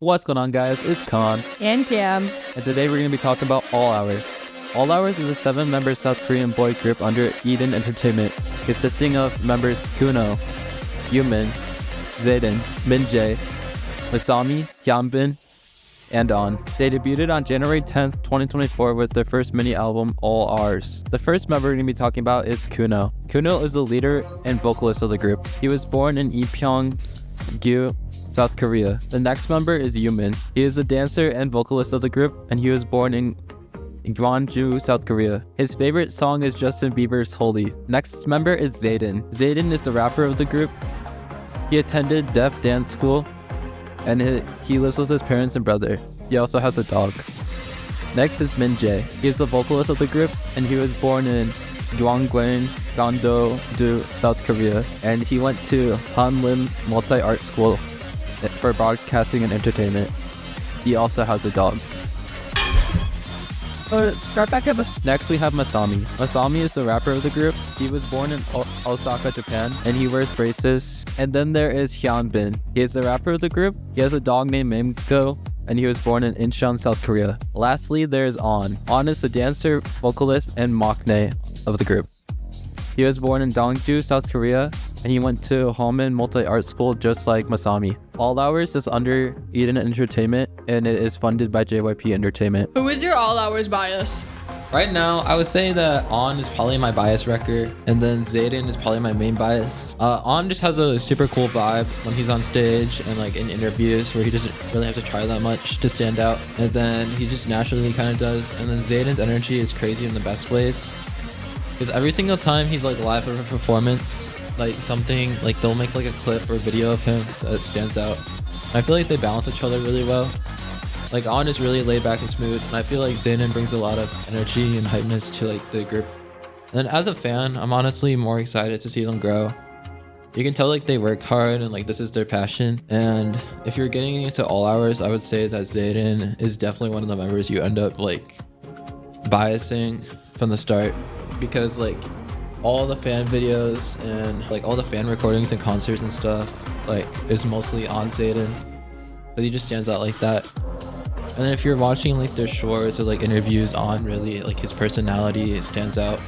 What's going on, guys? It's Khan, And Cam. and today we're going to be talking about All Hours. All Hours is a 7-member South Korean boy group under Eden Entertainment, consisting of members Kuno, Yumin, Zaden, Minjae, Masami, Hyunbin, and On. They debuted on January 10th, 2024 with their first mini album, All Ours. The first member we're going to be talking about is Kuno. Kuno is the leader and vocalist of the group. He was born in Ipyeong-gyu, South Korea. The next member is Yumin. He is a dancer and vocalist of the group, and he was born in Gwangju, South Korea. His favorite song is Justin Bieber's Holy. Next member is Zaden. Zaden is the rapper of the group. He attended deaf dance school, and he lives with his parents and brother. He also has a dog. Next is Minjae. He is the vocalist of the group, and he was born in Gyeonggwang, Gando-do, South Korea, and he went to Hanlim Multi-Art School for broadcasting and entertainment. He also has a dog. Start back up. Next we have Masami. Masami is the rapper of the group. He was born in Osaka, Japan, and he wears braces. And then there is Hyunbin. He is the rapper of the group. He has a dog named Mimko, and he was born in Incheon, South Korea. Lastly, there is On. On is the dancer, vocalist, and maknae of the group. He was born in Dongju, South Korea, and he went to Holman Multi-Art School just like Masami. All Hours is under Eden Entertainment, and it is funded by JYP Entertainment. Who is your all hours bias? Right now, I would say that On is probably my bias wrecker, and then Zaden is probably my main bias. On just has a super cool vibe when he's on stage and like in interviews where he doesn't really have to try that much to stand out, and then he just naturally kind of does. And then Zaden's energy is crazy in the best ways, because every single time he's like live for a performance, like something like they'll make like a clip or video of him that stands out. And I feel like they balance each other really well. Like On is really laid back and smooth, and I feel like Zaden brings a lot of energy and hypeness to like the group. And as a fan, I'm honestly more excited to see them grow. You can tell like they work hard and like this is their passion. And if you're getting into All Hours, I would say that Zaden is definitely one of the members you end up like biasing from the start, because like all the fan videos and like all the fan recordings and concerts and stuff like is mostly on Zaden, but he just stands out like that. And then if you're watching like their shorts or like interviews, On really like his personality stands out.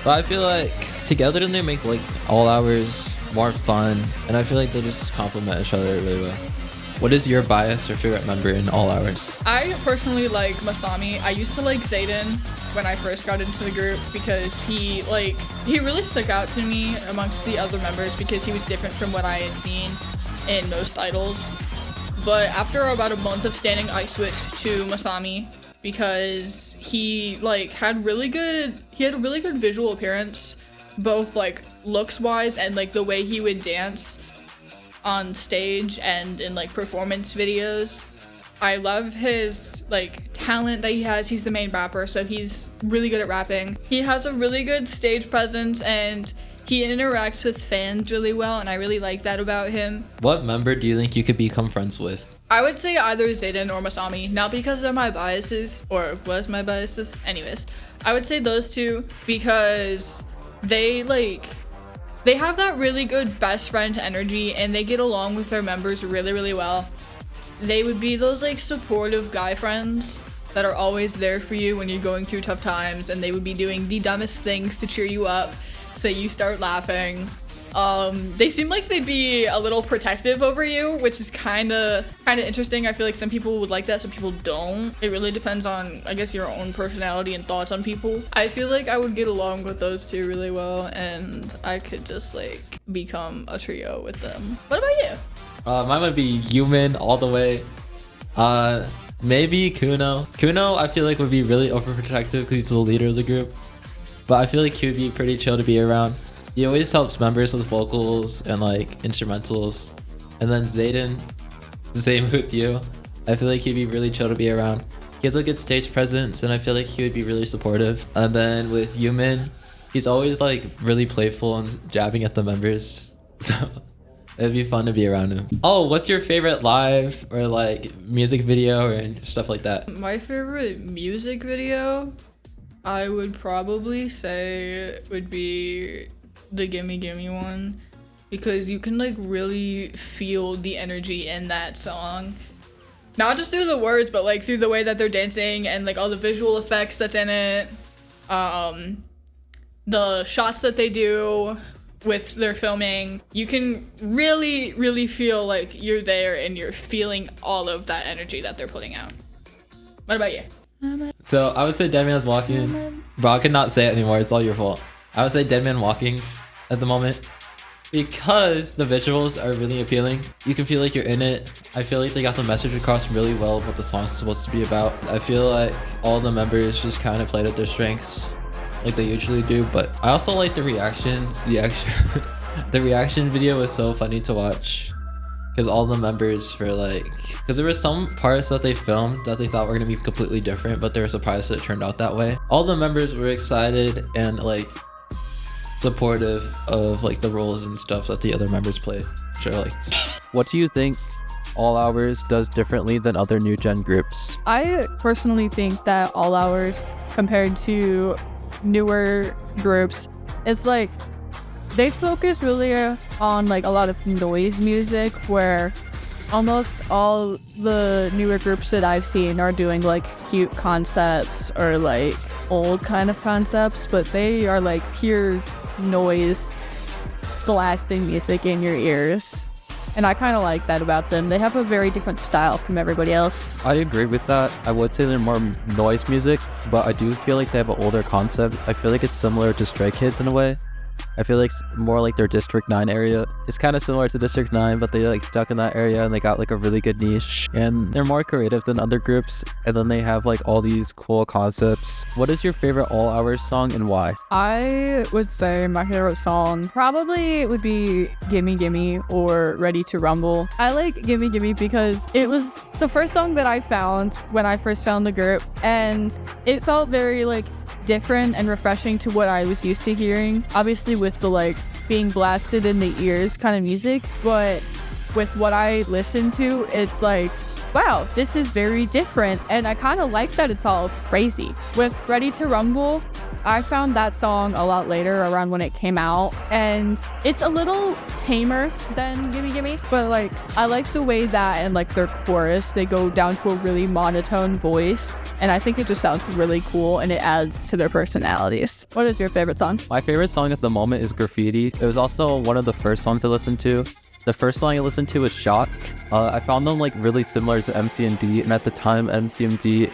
But I feel like together they make like All Hours more fun, and I feel like they just complement each other really well. What is your bias or favorite member in All Hours? I personally like Masami. I used to like Zaden when I first got into the group because he really stuck out to me amongst the other members because he was different from what I had seen in most idols. But after about a month of standing, I switched to Masami because he had a really good visual appearance, both like looks wise and like the way he would dance on stage and in like performance videos. I love his like talent that he has. He's the main rapper, so he's really good at rapping. He has a really good stage presence and he interacts with fans really well, and I really like that about him. What member do you think you could become friends with? I would say either Zaden or Masami, not because they're my biases, or was my biases. Anyways, I would say those two because they have that really good best friend energy and they get along with their members really, really well. They would be those like supportive guy friends that are always there for you when you're going through tough times, and they would be doing the dumbest things to cheer you up so you start laughing. They seem like they'd be a little protective over you, which is kind of interesting. I feel like some people would like that, some people don't. It really depends on, I guess, your own personality and thoughts on people. I feel like I would get along with those two really well, and I could just like become a trio with them. What about you? Mine would be Yumin all the way. Maybe Kuno. Kuno I feel like would be really overprotective because he's the leader of the group, but I feel like he would be pretty chill to be around. He always helps members with vocals and like instrumentals. And then Zaden, same with you. I feel like he'd be really chill to be around. He has a good stage presence, and I feel like he would be really supportive. And then with Yumin, he's always like really playful and jabbing at the members. So it'd be fun to be around him. Oh, what's your favorite live or like music video or stuff like that? My favorite music video, I would probably say would be the Gimme Gimme one, because you can like really feel the energy in that song. not just through the words, but like through the way that they're dancing and like all the visual effects that's in it, the shots that they do with their filming. You can really, really feel like you're there and you're feeling all of that energy that they're putting out. What about you? So I would say Dead Man's Walking. Bro, I cannot say it anymore. It's all your fault. I would say Dead Man Walking at the moment because the visuals are really appealing. You can feel like you're in it. I feel like they got the message across really well of what the song's supposed to be about. I feel like all the members just kind of played at their strengths like they usually do, but I also like the reactions. The reaction video was so funny to watch because all the members were like, because there were some parts that they filmed that they thought were going to be completely different, but they were surprised that it turned out that way. All the members were excited and like supportive of like the roles and stuff that the other members play, which I liked. What do you think All Hours does differently than other new gen groups? I personally think that All Hours, compared to newer groups, is like they focus really on like a lot of noise music, where almost all the newer groups that I've seen are doing like cute concepts or like old kind of concepts, but they are like pure noise blasting music in your ears. And I kind of like that about them. They have a very different style from everybody else. I agree with that. I would say they're more noise music, but I do feel like they have an older concept. I feel like it's similar to Stray Kids in a way. I feel like it's more like their District 9 area. It's kind of similar to District 9, but they like stuck in that area and they got like a really good niche. And they're more creative than other groups. And then they have like all these cool concepts. What is your favorite All Hours song and why? I would say my favorite song probably would be Gimme Gimme or Ready to Rumble. I like Gimme Gimme because it was the first song that I found when I first found the group, and it felt very like different and refreshing to what I was used to hearing. Obviously with the like being blasted in the ears kind of music, but with what I listen to, it's like, wow, this is very different, and I kind of like that it's all crazy. With Ready to Rumble, I found that song a lot later, around when it came out, and it's a little tamer than Gimme Gimme, but like I like the way that and like their chorus, they go down to a really monotone voice, and I think it just sounds really cool and it adds to their personalities. What is your favorite song? My favorite song at the moment is Graffiti. It was also one of the first songs I listened to. The first song I listened to was Shock. I found them like really similar to MC&D, and at the time MC&D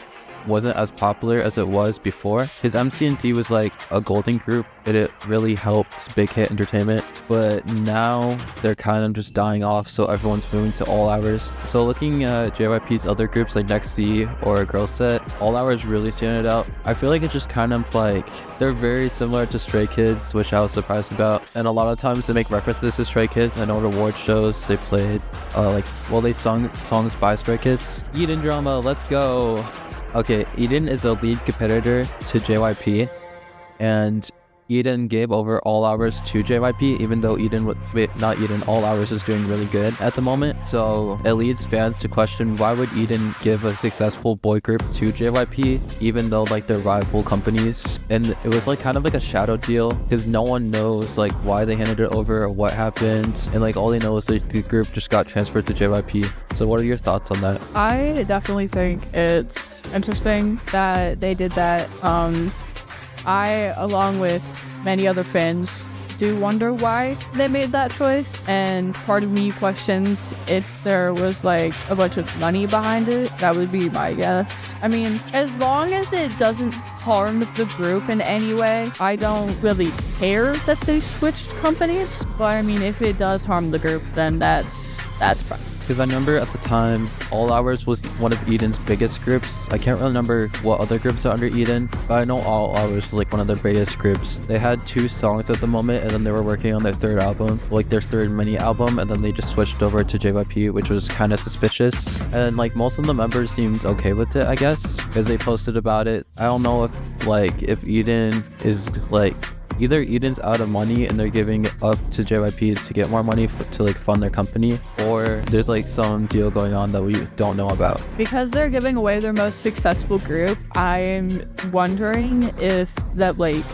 wasn't as popular as it was before. His MC&D was like a golden group, and it really helped Big Hit Entertainment, but now they're kind of just dying off, so everyone's moving to All Hours. So looking at JYP's other groups like Next C or Girl Set, All Hours really stand out. I feel like it's just kind of like they're very similar to Stray Kids, which I was surprised about, and a lot of times they make references to Stray Kids. I know at award shows they played they sung songs by Stray Kids. Eden Drama, let's go. Okay, Eden is a lead competitor to JYP, and Eden gave over All Hours to JYP, even though All Hours is doing really good at the moment. So it leads fans to question, why would Eden give a successful boy group to JYP, even though like they're rival companies? And it was like kind of like a shadow deal, because no one knows like why they handed it over or what happened, and like all they know is that the group just got transferred to JYP. So what are your thoughts on that? I definitely think it's interesting that they did that. I, along with many other fans, do wonder why they made that choice, and part of me questions if there was like a bunch of money behind it. That would be my guess. I mean, as long as it doesn't harm the group in any way, I don't really care that they switched companies. But I mean, if it does harm the group, then that's fine. Because I remember at the time, All Hours was one of Eden's biggest groups. I can't remember what other groups are under Eden, but I know All Hours was like one of their biggest groups. They had 2 songs at the moment, and then they were working on their third album, like their third mini album, and then they just switched over to JYP, which was kind of suspicious. And like most of the members seemed okay with it, I guess, because they posted about it. I don't know if Eden is like, either Eden's out of money and they're giving it up to JYP to get more money to like fund their company, or there's like some deal going on that we don't know about. Because they're giving away their most successful group, I'm wondering if that like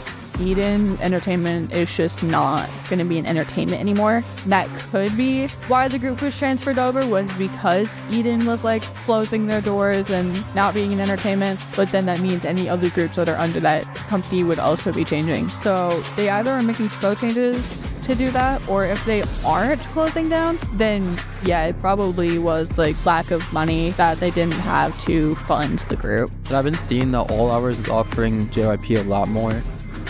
Eden Entertainment is just not going to be an entertainment anymore. That could be why the group was transferred over, was because Eden was like closing their doors and not being an entertainment. But then that means any other groups that are under that company would also be changing. So they either are making slow changes to do that, or if they aren't closing down, then yeah, it probably was like lack of money that they didn't have to fund the group. And I've been seeing that All Hours is offering JYP a lot more.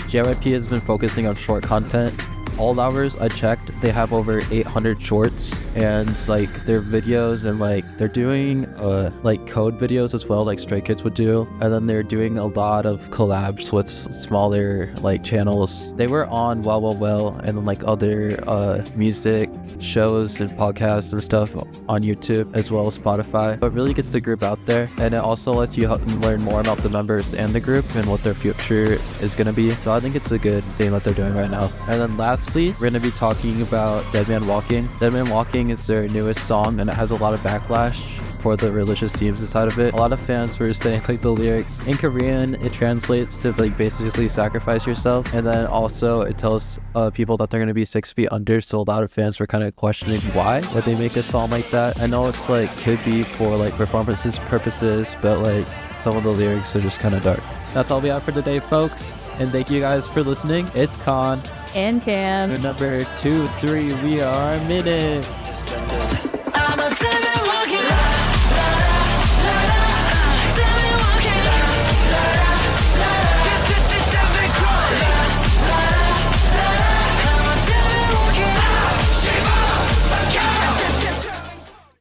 JYP has been focusing on short content. All Hours, I checked, they have over 800 shorts, and like their videos, and like they're doing like code videos as well, like Stray Kids would do, and then they're doing a lot of collabs with smaller like channels. They were on Well, and then like other music shows and podcasts and stuff on YouTube as well as Spotify. But it really gets the group out there, and it also lets you learn more about the members and the group and what their future is going to be. So I think it's a good thing that they're doing right now. And then lastly, we're going to be talking about Dead Man Walking. Dead Man Walking is their newest song, and it has a lot of backlash for the religious themes inside of it. A lot of fans were saying like the lyrics in Korean, it translates to like basically sacrifice yourself, and then also it tells people that they're going to be 6 feet under. So a lot of fans were kind of questioning why would they make a song like that. I know it's like could be for like performances purposes, but like some of the lyrics are just kind of dark. That's all we have for today, folks, and thank you guys for listening. It's Khan And Cam. number 2-3. We are Minute.